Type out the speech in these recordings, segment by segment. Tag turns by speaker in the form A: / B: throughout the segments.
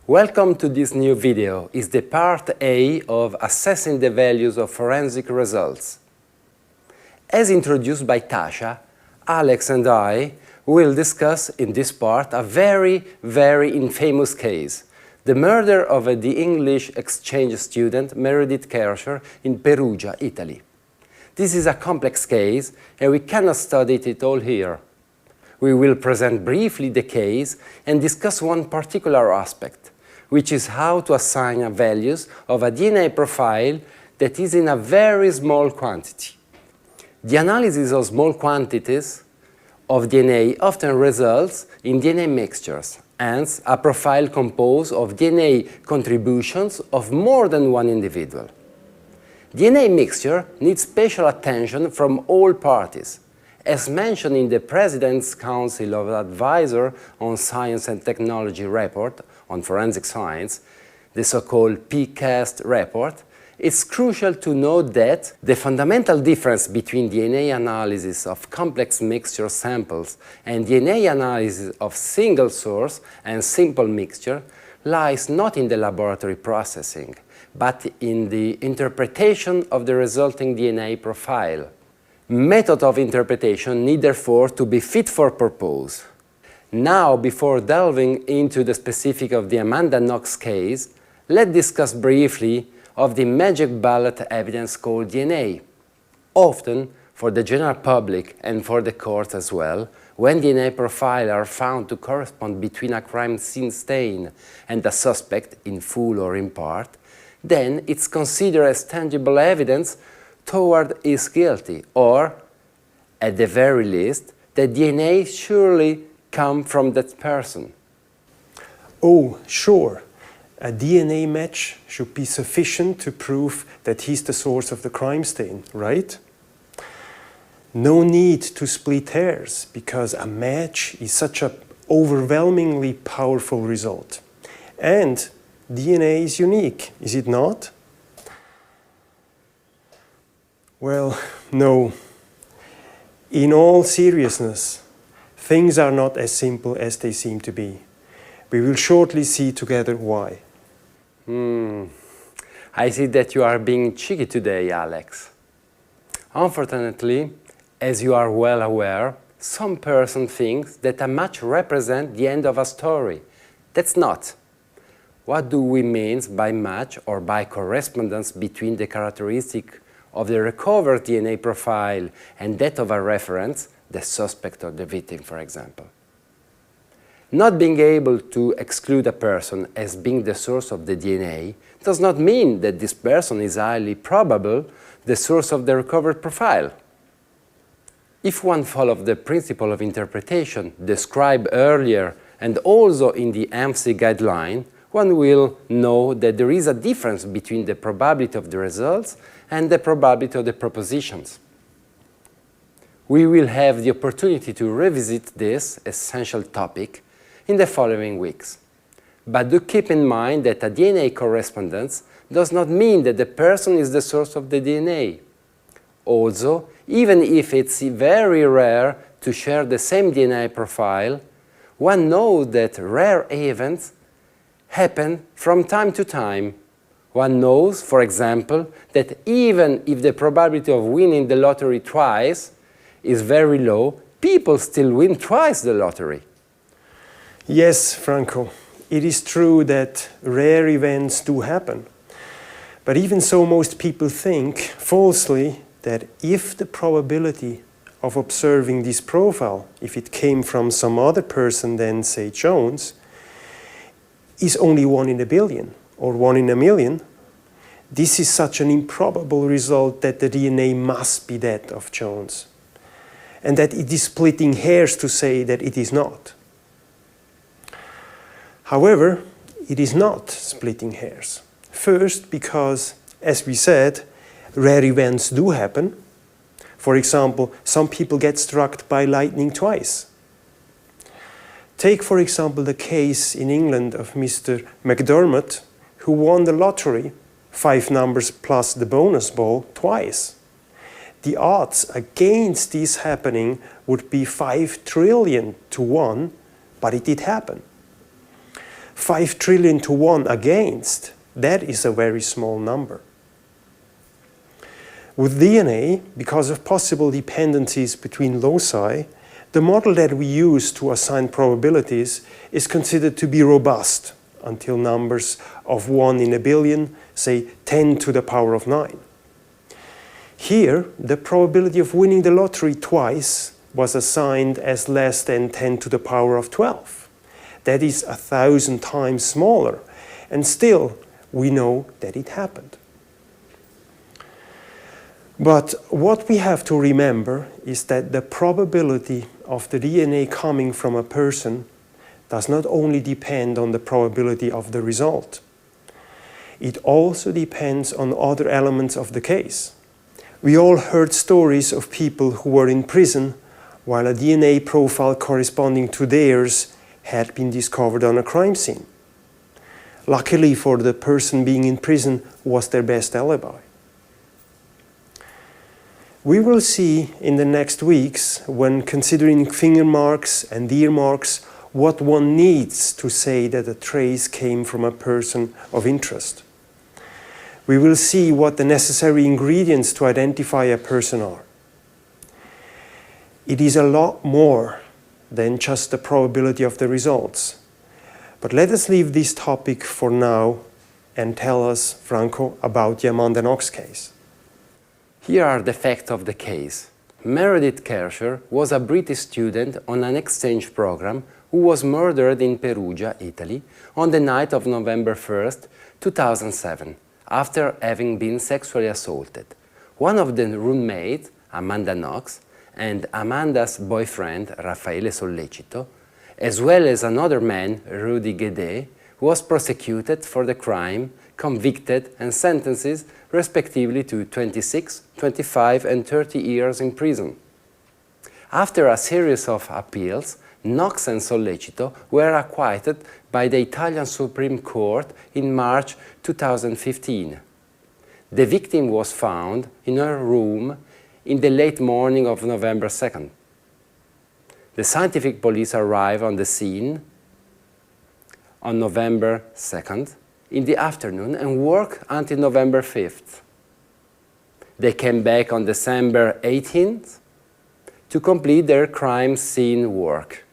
A: Welcome to this new video. It's the part A of assessing the values of forensic results. As introduced by Tasha, Alex and I will discuss in this part a very infamous case, the murder of the English exchange student Meredith Kersher in Perugia, Italy. This is a complex case and we cannot study it all here. We will present briefly the case and discuss one particular aspect, which is how to assign values of a DNA profile that is in a very small quantity. The analysis of small quantities of DNA often results in DNA mixtures, hence a profile composed of DNA contributions of more than one individual. DNA mixture needs special attention from all parties. As mentioned in the President's Council of Advisors on Science and Technology report on forensic science, the so-called PCAST report, it's crucial to note that the fundamental difference between DNA analysis of complex mixture samples and DNA analysis of single source and simple mixture lies not in the laboratory processing, but in the interpretation of the resulting DNA profile. Method of interpretation need therefore to be fit for purpose. Now, before delving into the specifics of the Amanda Knox case, let's discuss briefly of the magic bullet evidence called DNA. Often, for the general public and for the courts as well, when DNA profiles are found to correspond between a crime scene stain and a suspect in full or in part, then it's considered as tangible evidence toward is guilty, or, at the very least, the DNA surely come from that person.
B: Oh, sure. A DNA match should be sufficient to prove that he's the source of the crime stain, right? No need to split hairs, because a match is such an overwhelmingly powerful result. And DNA is unique, is it not? Well, no. In all seriousness, things are not as simple as they seem to be. We will shortly see together why.
A: I see that you are being cheeky today, Alex. Unfortunately, as you are well aware, some person thinks that a match represents the end of a story. That's not. What do we mean by match or by correspondence between the characteristic of the recovered DNA profile and that of a reference, the suspect or the victim, for example? Not being able to exclude a person as being the source of the DNA does not mean that this person is highly probable the source of the recovered profile. If one follows the principle of interpretation described earlier and also in the AMSI guideline, one will know that there is a difference between the probability of the results and the probability of the propositions. We will have the opportunity to revisit this essential topic in the following weeks. But do keep in mind that a DNA correspondence does not mean that the person is the source of the DNA. Also, even if it's very rare to share the same DNA profile, one knows that rare events happen from time to time. One knows, for example, that even if the probability of winning the lottery twice is very low, people still win twice the lottery.
B: Yes, Franco, it is true that rare events do happen. But even so, most people think, falsely, that if the probability of observing this profile, if it came from some other person than, say, Jones, is only 1 in a billion or 1 in a million, this is such an improbable result that the DNA must be that of Jones, and that it is splitting hairs to say that it is not. However, it is not splitting hairs. First, because, as we said, rare events do happen. For example, some people get struck by lightning twice. Take, for example, the case in England of Mr. McDermott, who won the lottery, 5 numbers plus the bonus ball, twice. The odds against this happening would be 5 trillion to 1, but it did happen. 5 trillion to 1 against, that is a very small number. With DNA, because of possible dependencies between loci, the model that we use to assign probabilities is considered to be robust until numbers of 1 in a billion, say 10 to the power of 9. Here, the probability of winning the lottery twice was assigned as less than 10 to the power of 12. That is 1,000 times smaller, and still we know that it happened. But what we have to remember is that the probability of the DNA coming from a person does not only depend on the probability of the result. It also depends on other elements of the case. We all heard stories of people who were in prison while a DNA profile corresponding to theirs had been discovered on a crime scene. Luckily for the person being in prison was their best alibi. We will see in the next weeks, when considering finger marks and ear marks, what one needs to say that a trace came from a person of interest. We will see what the necessary ingredients to identify a person are. It is a lot more than just the probability of the results. But let us leave this topic for now and tell us, Franco, about the Amanda Knox case.
A: Here are the facts of the case. Meredith Kersher was a British student on an exchange program who was murdered in Perugia, Italy, on the night of November 1st, 2007, after having been sexually assaulted. One of the roommates, Amanda Knox, and Amanda's boyfriend, Raffaele Sollecito, as well as another man, Rudy Guédet, was prosecuted for the crime, convicted and sentenced respectively to 26, 25 and 30 years in prison. After a series of appeals, Knox and Sollecito were acquitted by the Italian Supreme Court in March 2015. The victim was found in her room in the late morning of November 2nd. The scientific police arrived on the scene on November 2nd in the afternoon and worked until November 5th. They came back on December 18th to complete their crime scene work.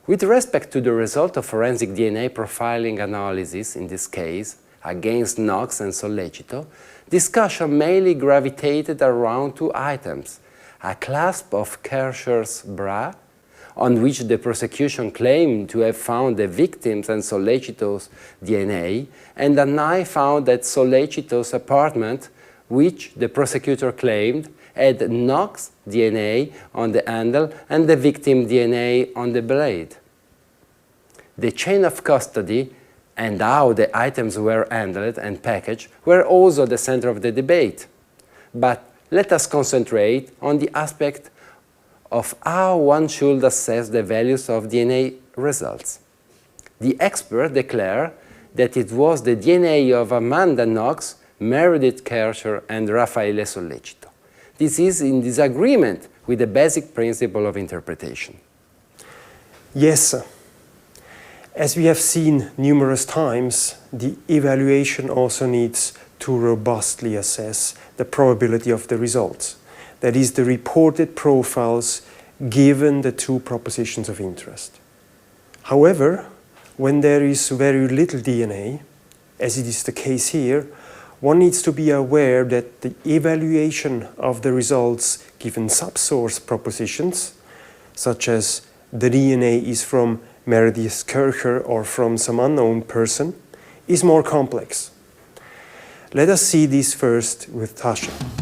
A: With respect to the result of forensic DNA profiling analysis in this case against Knox and Sollecito, discussion mainly gravitated around 2 items: a clasp of Kersher's bra, on which the prosecution claimed to have found the victim's and Sollecito's DNA, and a knife found at Sollecito's apartment, which the prosecutor claimed had Knox DNA on the handle and the victim DNA on the blade. The chain of custody and how the items were handled and packaged were also the center of the debate. But let us concentrate on the aspect of how one should assess the values of DNA results. The expert declared that it was the DNA of Amanda Knox, Meredith Kersher and Raffaele Sollecito. This is in disagreement with the basic principle of interpretation.
B: Yes, sir. As we have seen numerous times, the evaluation also needs to robustly assess the probability of the results. That is, the reported profiles given the 2 propositions of interest. However, when there is very little DNA, as it is the case here, one needs to be aware that the evaluation of the results given subsource propositions, such as the DNA is from Meredith Kersher or from some unknown person, is more complex. Let us see this first with Tasha.